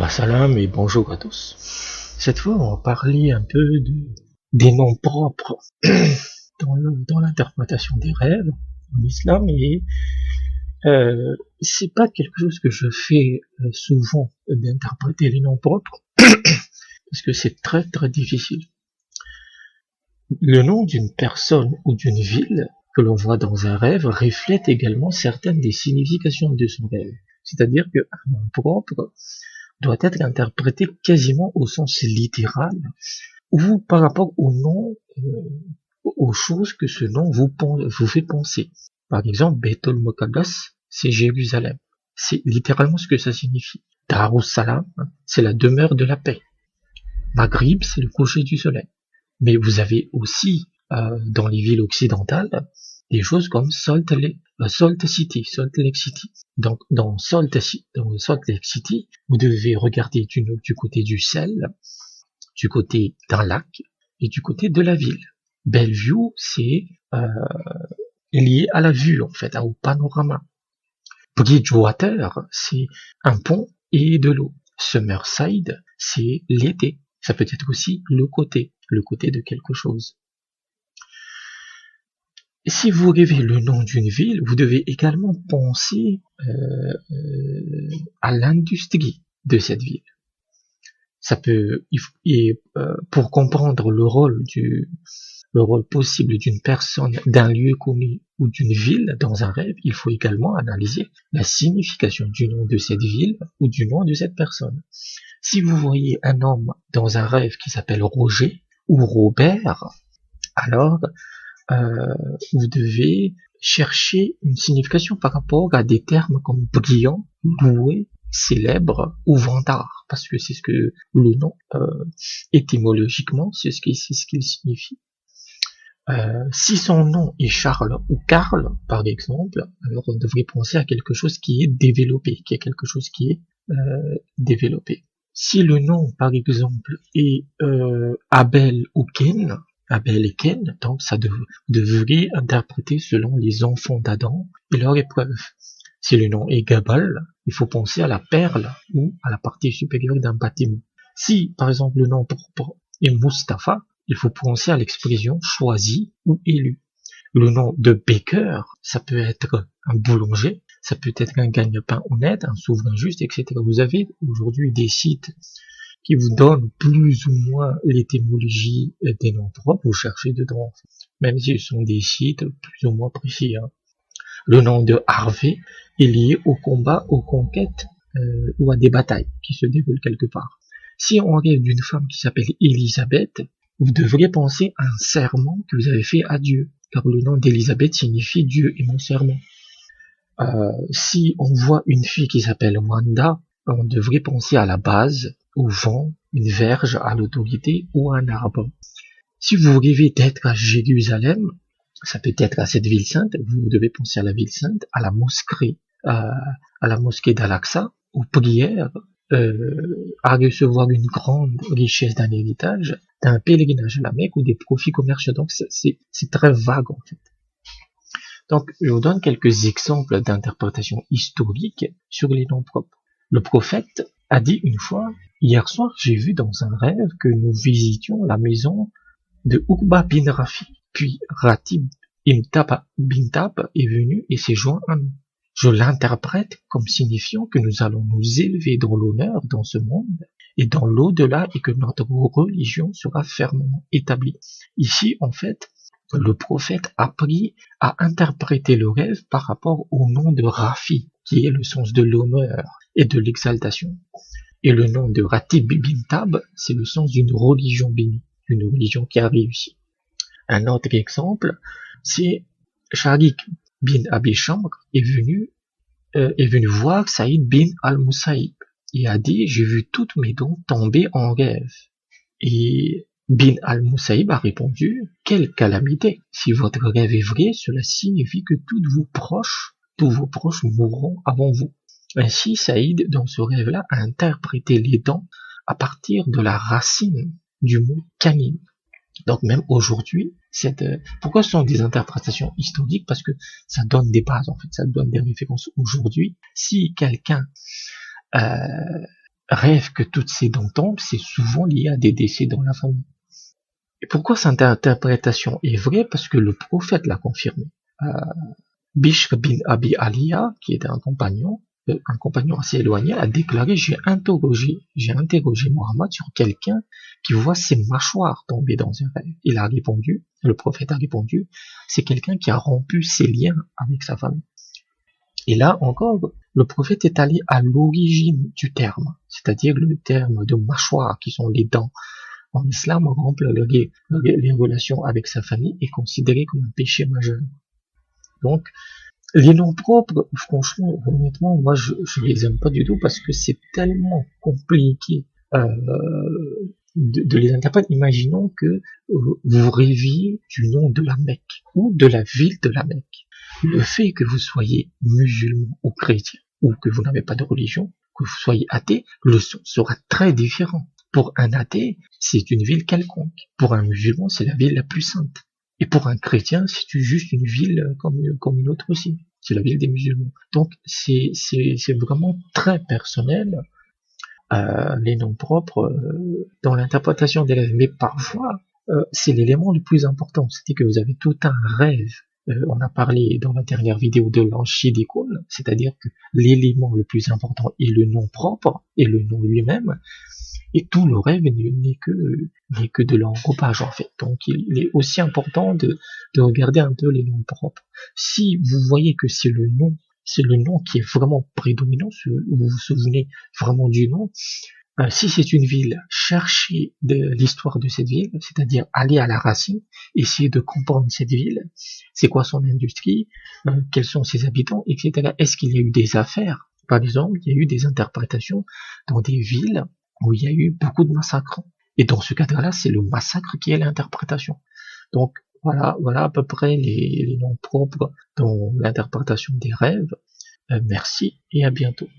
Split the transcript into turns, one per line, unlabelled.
Salam et bonjour à tous. Cette fois, on va parler un peu des noms propres dans l'interprétation des rêves en islam et c'est pas quelque chose que je fais souvent d'interpréter les noms propres parce que c'est très très difficile. Le nom d'une personne ou d'une ville que l'on voit dans un rêve reflète également certaines des significations de son rêve. C'est-à-dire qu'un nom propre doit être interprété quasiment au sens littéral ou par rapport au nom, aux choses que ce nom vous fait penser. Par exemple, Beitul Muqaddas, c'est Jérusalem. C'est littéralement ce que ça signifie. Darussalam, c'est la demeure de la paix. Maghrib, c'est le coucher du soleil. Mais vous avez aussi, dans les villes occidentales, des choses comme Salt Lake City. Donc, dans Salt Lake City, vous devez regarder du côté du sel, du côté d'un lac et du côté de la ville. Bellevue, c'est lié à la vue, en fait, au panorama. Bridgewater, c'est un pont et de l'eau. Summerside, c'est l'été. Ça peut être aussi le côté de quelque chose. Si vous rêvez le nom d'une ville, vous devez également penser à l'industrie de cette ville. Ça peut, pour comprendre le rôle possible d'une personne, d'un lieu connu ou d'une ville dans un rêve, il faut également analyser la signification du nom de cette ville ou du nom de cette personne. Si vous voyez un homme dans un rêve qui s'appelle Roger ou Robert, alors vous devez chercher une signification par rapport à des termes comme brillant, doué, célèbre ou vantard, parce que c'est ce que le nom étymologiquement, c'est ce qu'il signifie. Si son nom est Charles ou Karl, par exemple, alors on devrait penser à quelque chose qui est développé, développé. Si le nom, par exemple, est Abel ou Ken, Abel et Ken, donc ça devrait interpréter selon les enfants d'Adam et leur épreuve. Si le nom est Gabal, il faut penser à la perle ou à la partie supérieure d'un bâtiment. Si, par exemple, le nom est Mustapha, il faut penser à l'expression choisi ou élu. Le nom de Baker, ça peut être un boulanger, ça peut être un gagne-pain honnête, un souverain juste, etc. Vous avez aujourd'hui des sites qui vous donnent plus ou moins l'étymologie des noms propres, vous cherchez dedans, même si ce sont des sites plus ou moins précis. Le nom de Harvey est lié au combat, aux conquêtes ou à des batailles qui se déroulent quelque part. Si on rêve d'une femme qui s'appelle Elisabeth, vous devriez penser à un serment que vous avez fait à Dieu, car le nom d'Elisabeth signifie Dieu et mon serment. Si on voit une fille qui s'appelle Wanda, on devrait penser à la base, au vent, une verge, à l'autorité ou à un arbre. Si vous rêvez d'être à Jérusalem, ça peut être à cette ville sainte, vous devez penser à la ville sainte, à la mosquée, à la mosquée d'Al-Aqsa, aux prières, à recevoir une grande richesse d'un héritage, d'un pèlerinage à la Mecque ou des profits commerciaux. Donc c'est très vague en fait. Donc je vous donne quelques exemples d'interprétation historique sur les noms propres. Le prophète a dit une fois, hier soir j'ai vu dans un rêve que nous visitions la maison de Uqba bin Rafi, puis Ratib bin Tab est venu et s'est joint à nous. Je l'interprète comme signifiant que nous allons nous élever dans l'honneur dans ce monde et dans l'au-delà et que notre religion sera fermement établie. Ici, en fait, le prophète a appris à interpréter le rêve par rapport au nom de Rafi, qui est le sens de l'honneur et de l'exaltation. Et le nom de Ratib bin Tab, c'est le sens d'une religion bénie, une religion qui a réussi. Un autre exemple, c'est Sharik bin Abi Shamr est venu voir Saïd bin al-Musaïb et a dit, j'ai vu toutes mes dons tomber en rêve. Et bin al-Musaïb a répondu, quelle calamité! Si votre rêve est vrai, cela signifie que tous vos proches mourront avant vous. Ainsi, Saïd, dans ce rêve-là, a interprété les dons à partir de la racine du mot canin. Donc même aujourd'hui, pourquoi ce sont des interprétations historiques? Parce que ça donne des bases, en fait, ça donne des références aujourd'hui. Si quelqu'un rêve que toutes ces dents tombent, c'est souvent lié à des décès dans la famille. Et pourquoi cette interprétation est vraie? Parce que le prophète l'a confirmé. Bishr bin Abi Aliya, qui était un compagnon assez éloigné, a déclaré: j'ai interrogé Mohammed sur quelqu'un qui voit ses mâchoires tomber dans un rêve. Le prophète a répondu: c'est quelqu'un qui a rompu ses liens avec sa famille. Et là encore, le prophète est allé à l'origine du terme, c'est-à-dire le terme de mâchoire, qui sont les dents. En islam, rompre les relations avec sa famille est considéré comme un péché majeur. Donc, les noms propres, franchement, honnêtement, moi, je les aime pas du tout parce que c'est tellement compliqué de les interpréter. Imaginons que vous rêviez du nom de la Mecque ou de la ville de la Mecque. Le fait que vous soyez musulman ou chrétien ou que vous n'avez pas de religion, que vous soyez athée, le son sera très différent. Pour un athée, c'est une ville quelconque. Pour un musulman, c'est la ville la plus sainte. Et pour un chrétien, c'est juste une ville comme une autre aussi. C'est la ville des musulmans. Donc, c'est vraiment très personnel, les noms propres, dans l'interprétation des rêves. Mais parfois, c'est l'élément le plus important. C'est que vous avez tout un rêve. On a parlé dans la dernière vidéo de l'anshidikun, c'est-à-dire que l'élément le plus important est le nom propre et le nom lui-même. Et tout le rêve n'est que de l'engroupage en fait. Donc il est aussi important de regarder un peu les noms propres. Si vous voyez que c'est le nom qui est vraiment prédominant, vous vous souvenez vraiment du nom, si c'est une ville, cherchez l'histoire de cette ville, c'est-à-dire aller à la racine, essayer de comprendre cette ville, c'est quoi son industrie, quels sont ses habitants, etc. Est-ce qu'il y a eu des affaires? Par exemple, il y a eu des interprétations dans des villes où il y a eu beaucoup de massacres. Et dans ce cadre-là, c'est le massacre qui est l'interprétation. Donc, voilà à peu près les noms propres dans l'interprétation des rêves. Merci et à bientôt.